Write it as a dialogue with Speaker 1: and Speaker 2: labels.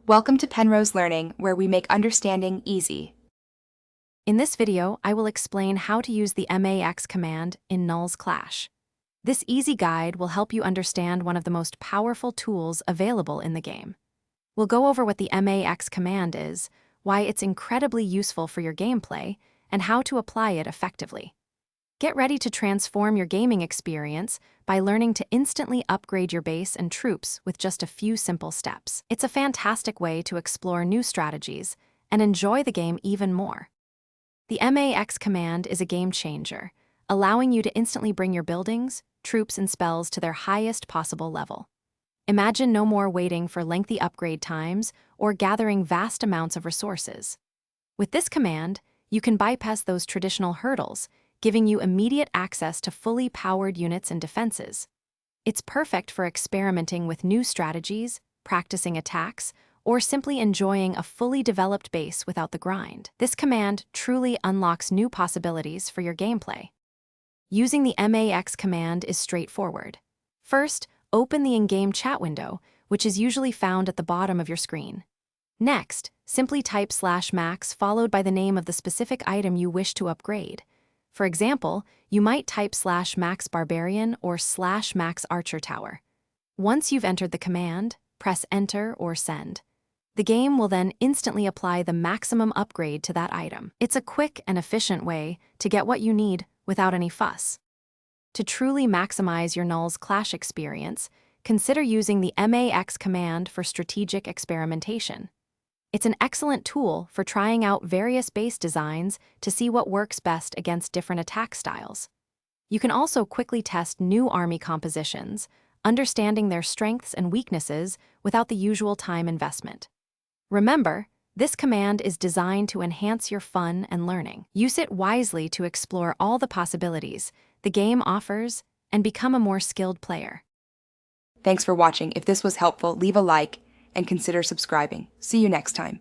Speaker 1: Welcome to Penrose Learning, where we make understanding easy.
Speaker 2: In this video, I will explain how to use the MAX command in Nulls Clash. This easy guide will help you understand one of the most powerful tools available in the game. We'll go over what the MAX command is, why it's incredibly useful for your gameplay, and how to apply it effectively. Get ready to transform your gaming experience by learning to instantly upgrade your base and troops with just a few simple steps. It's a fantastic way to explore new strategies and enjoy the game even more. The MAX command is a game changer, allowing you to instantly bring your buildings, troops, and spells to their highest possible level. Imagine no more waiting for lengthy upgrade times or gathering vast amounts of resources. With this command, you can bypass those traditional hurdles, giving you immediate access to fully powered units and defenses. It's perfect for experimenting with new strategies, practicing attacks, or simply enjoying a fully developed base without the grind. This command truly unlocks new possibilities for your gameplay. Using the MAX command is straightforward. First, open the in-game chat window, which is usually found at the bottom of your screen. Next, simply type /max followed by the name of the specific item you wish to upgrade. For example, you might type /max barbarian or /max archer tower. Once you've entered the command, press enter or send. The game will then instantly apply the maximum upgrade to that item. It's a quick and efficient way to get what you need without any fuss. To truly maximize your Nulls Clash experience, consider using the MAX command for strategic experimentation. It's an excellent tool for trying out various base designs to see what works best against different attack styles. You can also quickly test new army compositions, understanding their strengths and weaknesses without the usual time investment. Remember, this command is designed to enhance your fun and learning. Use it wisely to explore all the possibilities the game offers and become a more skilled player.
Speaker 1: Thanks for watching. If this was helpful, leave a like and consider subscribing. See you next time.